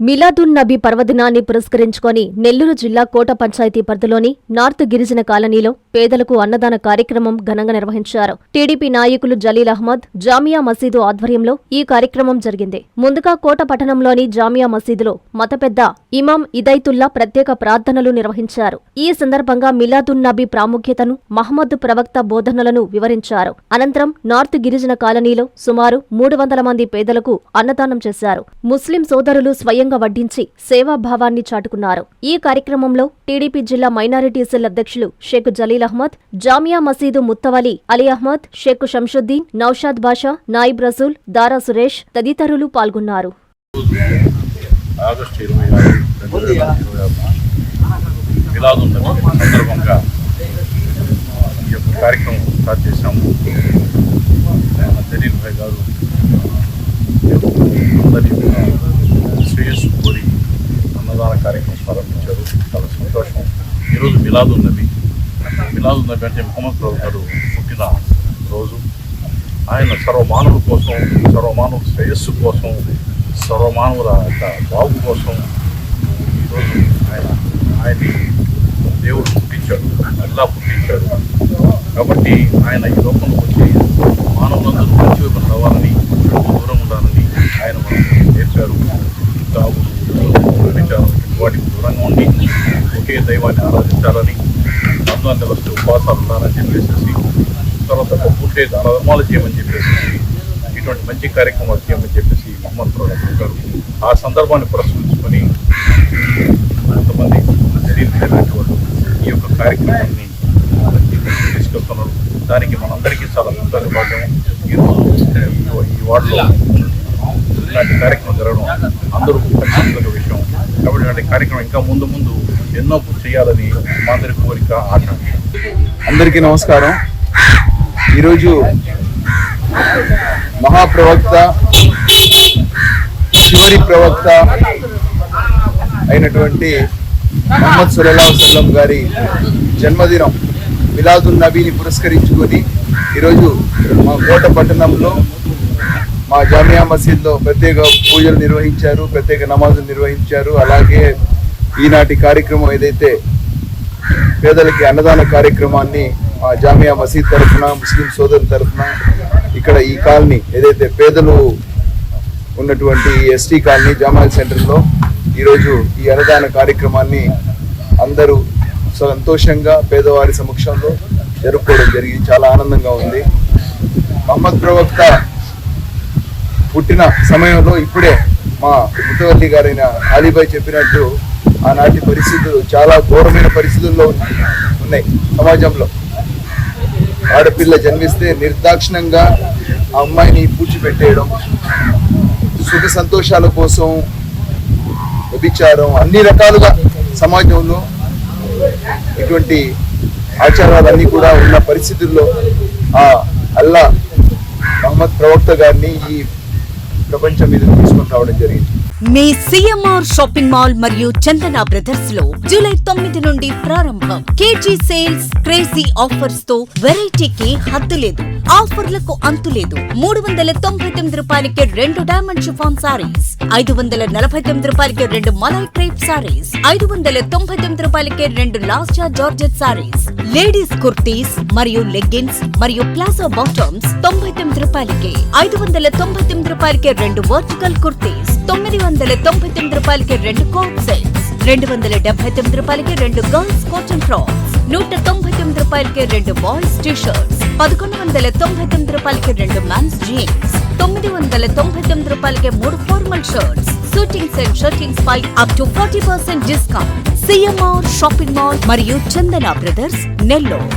మిలాదున్ నబీ పర్వదినాన్ని పురస్కరించుకొని నెల్లూరు జిల్లా కోట పంచాయతీ పరిధిలోని నార్త్ గిరిజన కాలనీలో పేదలకు అన్నదాన కార్యక్రమం ఘనంగా నిర్వహించారు. టీడీపీ నాయకులు జలీల్ అహ్మద్ జామియా మసీదు ఆధ్వర్యంలో ఈ కార్యక్రమం జరిగింది. ముందుగా కోట పట్టణంలోని జామియా మసీదులో మత పెద్ద ఇమాం ఇదైతుల్లా ప్రత్యేక ప్రార్థనలు నిర్వహించారు. ఈ సందర్భంగా మిలాదున్ నబీ ప్రాముఖ్యతను, మహమ్మద్ ప్రవక్త బోధనలను వివరించారు. అనంతరం నార్త్ గిరిజన కాలనీలో సుమారు 300 మంది పేదలకు అన్నదానం చేశారు. ముస్లిం సోదరులు స్వయంగా వడ్డించి సేవాభావాన్ని చాటుకున్నారు. ఈ కార్యక్రమంలో టీడీపీ జిల్లా మైనారిటీ సెల్ అధ్యక్షులు షేక్ జలీల్ అహ్మద్, జామియా మసీదు ముత్తవలి అలీ అహ్మద్, షేక్ షంషుద్దీన్, నౌషాద్ బాషా, నాయిబ్ రసూల్, దారా సురేష్ తదితరులు పాల్గొన్నారు. ఆగస్టు 26, 2026 మిలాదున్ నబీ సందర్భంగా ఈ యొక్క కార్యక్రమం స్టార్ట్ చేశాము. జలీల్ భాయ్ గారు అందరి శ్రేయస్సు కోరి అన్నదాన కార్యక్రమం ప్రారంభించారు. చాలా సంతోషం. ఈరోజు మిలాదున్ నబీ అంటే ముహమ్మద్ ప్రవక్త గారు పుట్టిన రోజు. ఆయన సర్వమానవుల కోసం, సర్వమానవుల శ్రేయస్సు కోసం, సర్వమానవుల బాగు కోసం ఈరోజు ఆయన్ని దేవుడు పుట్టించాడు, అల్లా పుట్టించాడు. కాబట్టి ఆయన ఈ లోకంలోకి వచ్చి మానవులందరూ మంచి వైపు రావాలని, దూరం ఉండాలని ఆయన మనకు నేర్చారు. తాగుడు, వ్యభిచారం వాటికి దూరంగా ఉండి ఒకే దైవాన్ని ఆరాధించాలని, రంజాన్ నెలస్తూ ఉపవాసాలు ఉండాలని చెప్పేసి, తర్వాత పూర్తి ధర్మాలు చేయమని చెప్పేసి, ఇటువంటి మంచి కార్యక్రమాలు చేయమని చెప్పేసి మహమ్మద్ ప్రవక్త గారు ఆ సందర్భాన్ని పురస్కరించుకొని కొంతమంది జరిగినటువంటి వాళ్ళు ఈ యొక్క కార్యక్రమాన్ని తీసుకెళ్తున్నారు. దానికి మనందరికీ చాలా ధన్యవాదం. ఈ వార్డులో ఇలాంటి కార్యక్రమం జరగడం అందరూ ఖచ్చితంగా విషయం. కాబట్టి ఇలాంటి కార్యక్రమం ఇంకా ముందు ఎన్నో చేయాలని మా అందరి కోరిక, ఆకాంక్ష. అందరికీ నమస్కారం. ఈరోజు మహాప్రవక్త, చివరి ప్రవక్త అయినటువంటి ముహమ్మద్ సల్లల్లాహు అలైహి వసల్లం గారి జన్మదినం మిలాదున్ నబీని పురస్కరించుకొని ఈరోజు మా కోట పట్టణంలో మా జామియా మసీద్లో ప్రత్యేక పూజలు నిర్వహించారు, ప్రత్యేక నమాజులు నిర్వహించారు. అలాగే ఈనాటి కార్యక్రమం ఏదైతే పేదలకి అన్నదాన కార్యక్రమాన్ని మా జామియా మసీద్ తరఫున, ముస్లిం సోదరుల తరఫున ఇక్కడ ఈ కాలనీ ఏదైతే పేదలు ఉన్నటువంటి ఎస్టీ కాలనీ జామాల్ సెంటర్లో ఈరోజు ఈ అన్నదాన కార్యక్రమాన్ని అందరూ సంతోషంగా పేదవారి సమక్షంలో జరుపుకోవడం జరిగింది. చాలా ఆనందంగా ఉంది. మహమ్మద్ ప్రవక్త పుట్టిన సమయంలో ఇప్పుడే మా ముతవల్లి గారైన అలీబాయ్ చెప్పినట్టు ఆనాటి పరిస్థితులు చాలా ఘోరమైన పరిస్థితుల్లో ఉన్నాయి సమాజంలో. ఆడపిల్ల జన్మిస్తే నిర్దాక్షిణంగా ఆ అమ్మాయిని పూడ్చిపెట్టేయడం, సుఖ సంతోషాల కోసం వ్యభిచారం, అన్ని రకాలుగా సమాజంలో ఇటువంటి ఆచారాలన్నీ కూడా ఉన్న పరిస్థితుల్లో ఆ అల్లా మహమ్మద్ ప్రవక్త గారిని ఈ ప్రపంచం మీద తీసుకొని రావడం జరిగింది. మీ సిఎంఆర్ షాపింగ్ మాల్ మరియు చందన బ్రదర్స్ లో జూలై 9 నుండి ప్రారంభం. కేజీ సేల్స్, క్రేజీ ఆఫర్స్ తో వెరైటీకి హద్దు లేదు, ఆఫర్లకు అంతు లేదు. 399 రూపాయలకి 2 డైమండ్ షిఫాన్ సారీస్, 549 రూపాయలకి 2 మలై క్రేప్ సారీస్, 599 రూపాయలకి 2 లాస్టా జార్జెట్ సారీస్, లేడీస్ కుర్తీస్ మరియు లెగ్గిన్స్ మరియు ప్లాజో బాటమ్స్ 99 రూపాయలకి, 599 రూపాయలకి 2 వర్టికల్ కుర్తీస్, 999 రూపాయలకి 2 కోట్ సెట్స్, 279 రూపాయలకి 2 గర్ల్స్ కాటన్ ఫ్రాక్స్, 199 రూపాయలకి 2 బాయ్స్ టీ షర్ట్స్, 1199 రూపాయలకి 2 మెన్స్ జీన్స్, 999 రూపాయలకి 3 formal shirts, shootings and shirtings పై up to 40% discount. CMR shopping mall మరియు చందన బ్రదర్స్, నెల్లూరు.